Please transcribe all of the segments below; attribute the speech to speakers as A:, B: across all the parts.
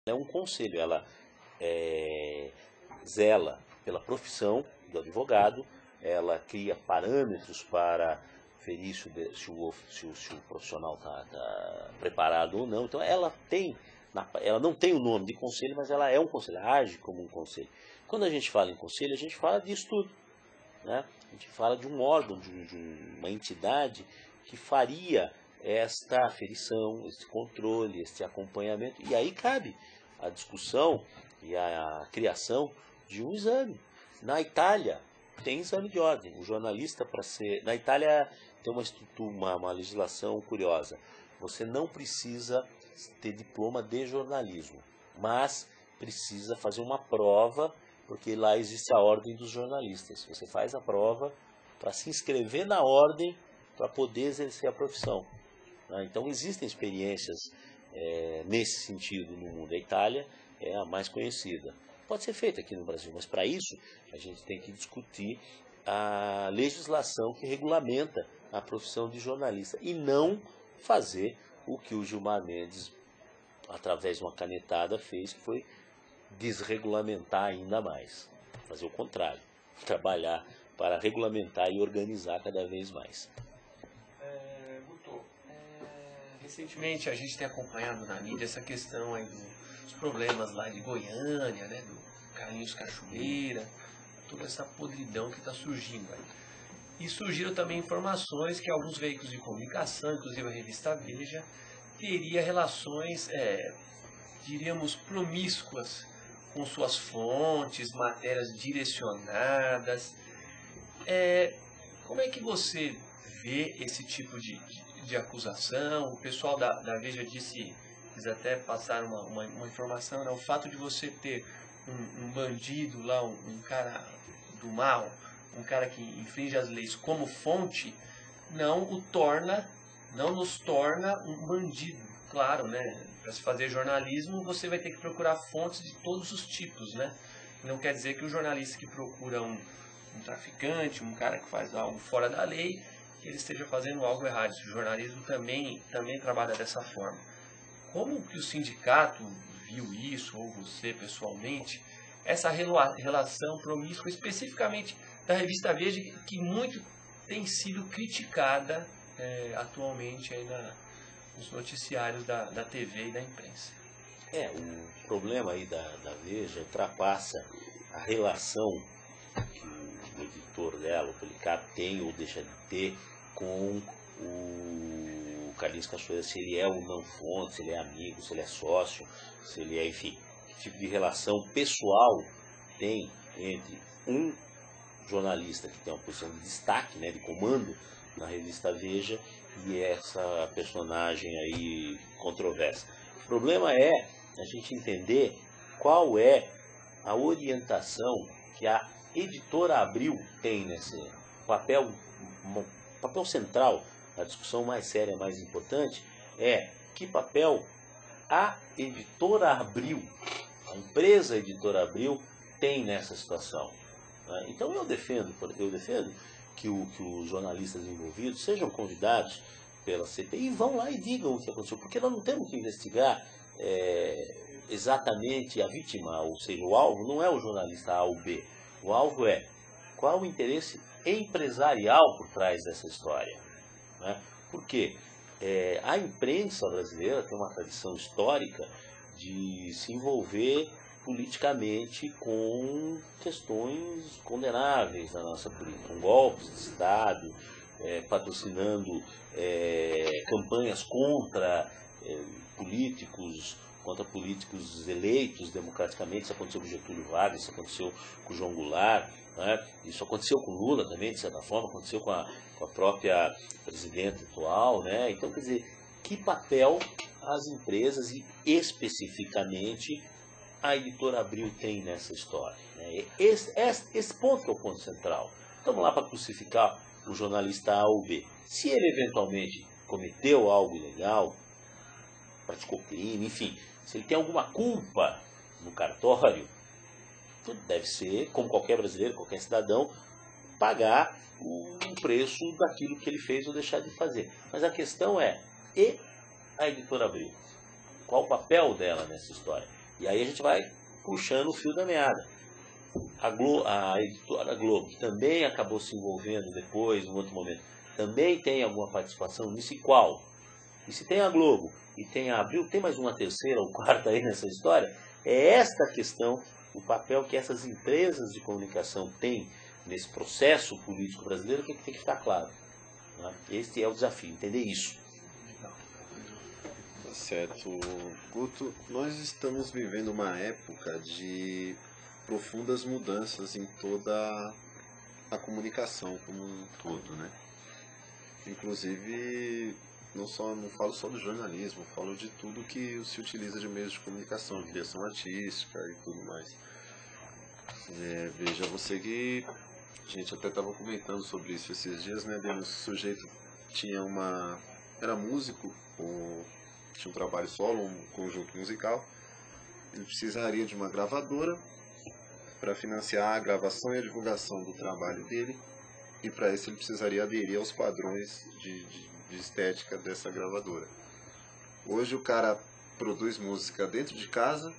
A: é um conselho, ela zela pela profissão do advogado, ela cria parâmetros para ferir se o profissional está preparado ou não. Então ela não tem o nome de conselho, mas ela é um conselho, age como um conselho. Quando a gente fala em conselho, a gente fala disso tudo, né? A gente fala de um órgão, de uma entidade que faria esta aferição, esse controle, esse acompanhamento. E aí cabe a discussão e a criação de um exame. Na Itália tem exame de ordem. O jornalista, para ser... Na Itália tem uma legislação curiosa. Você não precisa ter diploma de jornalismo, mas precisa fazer uma prova, porque lá existe a ordem dos jornalistas. Você faz a prova para se inscrever na ordem para poder exercer a profissão. Então existem experiências nesse sentido no mundo. A Itália é a mais conhecida. Pode ser feita aqui no Brasil, mas para isso a gente tem que discutir a legislação que regulamenta a profissão de jornalista e não fazer o que o Gilmar Mendes, através de uma canetada, fez, que foi desregulamentar ainda mais. Fazer o contrário, trabalhar para regulamentar e organizar cada vez mais.
B: Recentemente a gente tem acompanhado na mídia essa questão aí dos problemas lá de Goiânia, né, do Carlinhos Cachoeira, toda essa podridão que está surgindo aí. E surgiram também informações que alguns veículos de comunicação, inclusive a revista Veja, teria relações, diríamos, promíscuas com suas fontes, matérias direcionadas. Como é que você vê esse tipo de acusação? O pessoal da Veja eles até passaram uma informação, né? O fato de você ter um bandido lá, um cara do mal, um cara que infringe as leis como fonte, não nos torna um bandido. Claro, né? Para se fazer jornalismo, você vai ter que procurar fontes de todos os tipos, né? Não quer dizer que o jornalista que procura um traficante, um cara que faz algo fora da lei, que ele esteja fazendo algo errado. O jornalismo também trabalha dessa forma. Como que o sindicato viu isso, ou você pessoalmente, essa relação promíscua, especificamente da revista Veja, que muito tem sido criticada atualmente aí nos noticiários da TV e da imprensa?
A: O problema aí da Veja ultrapassa a relação que o editor dela, o Policarpo, tem ou deixa de ter com o Carlinhos Cachoeira, se ele é ou não fonte, se ele é amigo, se ele é sócio, se ele é, enfim, que tipo de relação pessoal tem entre um jornalista que tem uma posição de destaque, né, de comando na revista Veja, e essa personagem aí controversa. O problema é a gente entender qual é a orientação que a editora Abril tem nesse papel central. A discussão mais séria, mais importante, é que papel a editora Abril, a empresa editora Abril, tem nessa situação. Então eu defendo que os jornalistas envolvidos sejam convidados pela CPI e vão lá e digam o que aconteceu, porque nós não temos que investigar exatamente a vítima, ou seja, o alvo não é o jornalista A ou B, o alvo é qual o interesse empresarial por trás dessa história, né? Porque a imprensa brasileira tem uma tradição histórica de se envolver politicamente com questões condenáveis na nossa política, com golpes de Estado, patrocinando campanhas contra políticos eleitos democraticamente. Isso aconteceu com Getúlio Vargas, isso aconteceu com João Goulart, né? Isso aconteceu com Lula também, de certa forma, aconteceu com a própria presidenta atual, né? Então, quer dizer, que papel as empresas e especificamente a editora Abril tem nessa história, né? Esse ponto é o ponto central. Estamos lá para crucificar o jornalista A ou B. Se ele eventualmente cometeu algo ilegal, praticou crime, enfim, se ele tem alguma culpa no cartório, tudo deve ser, como qualquer brasileiro, qualquer cidadão, pagar o preço daquilo que ele fez ou deixar de fazer. Mas a questão é, e a editora Abril? Qual o papel dela nessa história? E aí a gente vai puxando o fio da meada. A editora Globo, que também acabou se envolvendo depois, em outro momento, também tem alguma participação nisso, e qual? E se tem a Globo e tem a Abril, tem mais uma terceira ou quarta aí nessa história? É esta questão, o papel que essas empresas de comunicação têm nesse processo político brasileiro, que tem que ficar claro. Né? Este é o desafio, entender isso.
C: Tá certo. Guto, nós estamos vivendo uma época de profundas mudanças em toda a comunicação como um todo, né? Inclusive, não falo só do jornalismo, falo de tudo que se utiliza de meios de comunicação, de criação artística e tudo mais. Veja você que a gente até estava comentando sobre isso esses dias, né? O sujeito era músico, tinha um trabalho solo, um conjunto musical. Ele precisaria de uma gravadora para financiar a gravação e a divulgação do trabalho dele. E para isso ele precisaria aderir aos padrões de estética dessa gravadora. Hoje o cara produz música dentro de casa,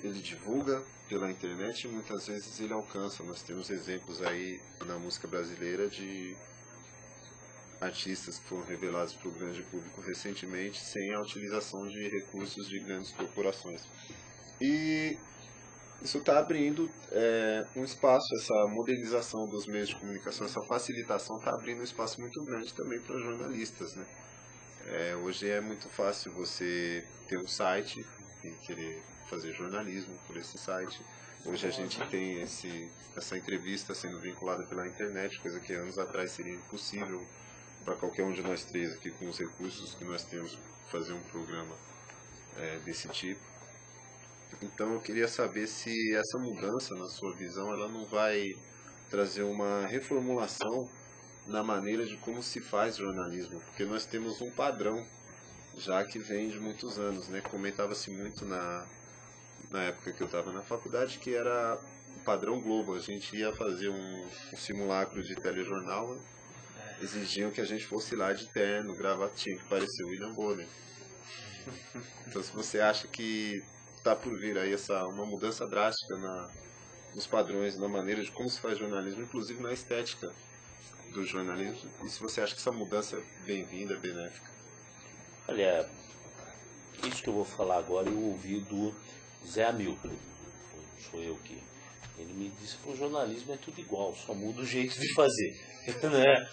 C: ele divulga pela internet e muitas vezes ele alcança. Nós temos exemplos aí na música brasileira de artistas que foram revelados para o grande público recentemente sem a utilização de recursos de grandes corporações. E isso está abrindo um espaço, essa modernização dos meios de comunicação, essa facilitação está abrindo um espaço muito grande também para jornalistas, né? Hoje é muito fácil você ter um site e querer fazer jornalismo por esse site. Hoje a gente tem essa entrevista sendo vinculada pela internet, coisa que anos atrás seria impossível para qualquer um de nós três aqui, com os recursos que nós temos, fazer um programa desse tipo. Então eu queria saber se essa mudança, na sua visão, ela não vai trazer uma reformulação na maneira de como se faz jornalismo, porque nós temos um padrão já que vem de muitos anos, né? Comentava-se muito na época que eu estava na faculdade que era o padrão Globo. A gente ia fazer um simulacro de telejornal, exigiam que a gente fosse lá de terno, gravata, tinha que parecer o William Bonner. Então se você acha que está por vir aí uma mudança drástica nos padrões, na maneira de como se faz jornalismo, inclusive na estética do jornalismo, e se você acha que essa mudança é bem-vinda, benéfica?
A: Olha, isso que eu vou falar agora eu ouvi do Zé Hamilton, sou eu que... Ele me disse que o jornalismo é tudo igual, só muda o jeito de fazer. Né?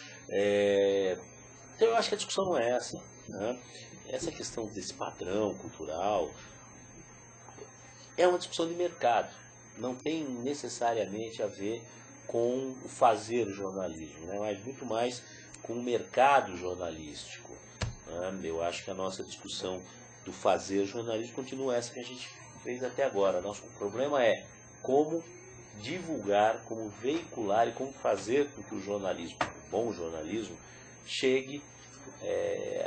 A: Então eu acho que a discussão não é essa. Né? Essa questão desse padrão cultural é uma discussão de mercado, não tem necessariamente a ver com o fazer jornalismo, né? Mas muito mais com o mercado jornalístico. Né? Eu acho que a nossa discussão do fazer jornalismo continua essa que a gente fez até agora. Nosso problema é como divulgar, como veicular e como fazer com que o jornalismo, o bom jornalismo, chegue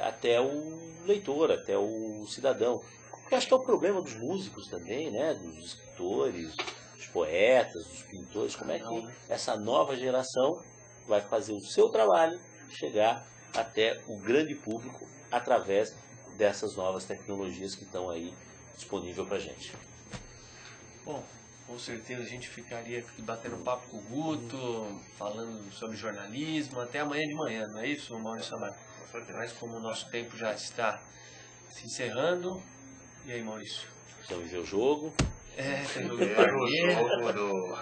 A: até o leitor, até o cidadão. Eu acho que é o problema dos músicos também, né? Dos escritores, dos poetas, dos pintores. Como é que essa nova geração vai fazer o seu trabalho chegar até o grande público através dessas novas tecnologias que estão aí disponíveis para a gente?
B: Bom, com certeza a gente ficaria aqui batendo papo com o Guto, falando sobre jornalismo, até amanhã de manhã, não é isso, Maurício Amaro? Mas como o nosso tempo já está se encerrando, e aí, Maurício?
A: Vamos ver o jogo.
B: Tem o
D: jogo do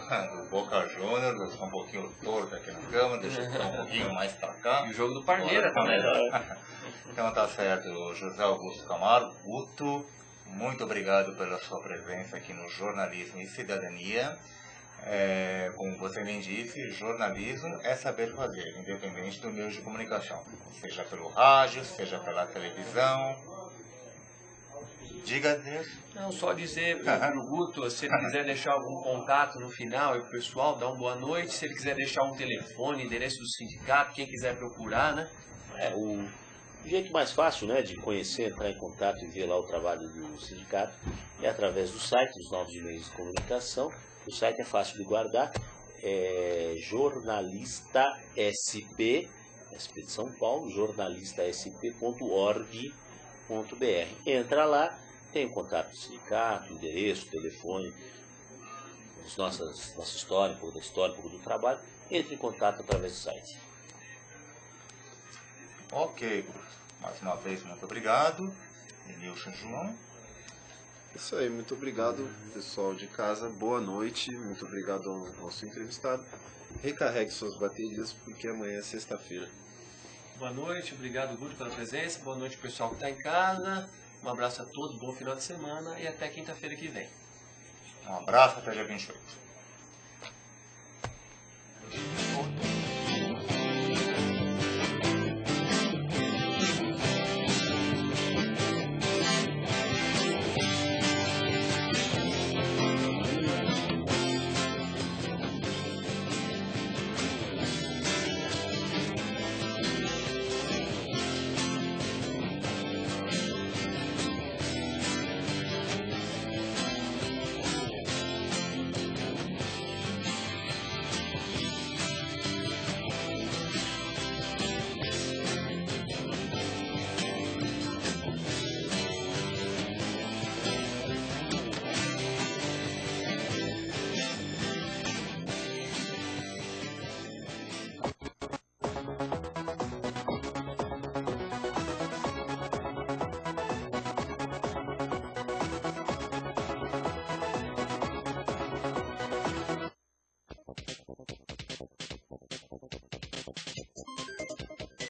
D: Boca Juniors, eu estou um pouquinho torto aqui na cama, deixa eu ficar um pouquinho mais para cá.
B: E o jogo do Parmeira também.
D: Então tá certo, José Augusto Camargo, Guto, muito obrigado pela sua presença aqui no Jornalismo e Cidadania. Como você bem disse, jornalismo é saber fazer, independente do meio de comunicação, seja pelo rádio, seja pela televisão. Diga, Deus.
B: Não, só dizer para o Guto, se ele quiser deixar algum contato no final e o pessoal, dá uma boa noite. Se ele quiser deixar um telefone, endereço do sindicato, quem quiser procurar, né?
A: O jeito mais fácil, né, de conhecer, entrar em contato e ver lá o trabalho do sindicato é através do site, dos novos meios de comunicação. O site é fácil de guardar, é jornalistasp, SP de São Paulo, jornalistasp.org.br. Entra lá, tem o contato do sindicato, endereço, telefone, nossa história, um pouco da história, um pouco do trabalho, entre em contato através do site.
D: Ok, mais uma vez, muito obrigado. Nilson João.
C: Isso aí, muito obrigado, pessoal de casa. Boa noite, muito obrigado ao nosso entrevistado. Recarregue suas baterias, porque amanhã é sexta-feira.
B: Boa noite, obrigado, Guto, pela presença. Boa noite, pessoal que está em casa. Um abraço a todos, bom final de semana e até quinta-feira que vem.
D: Um abraço, até dia 28.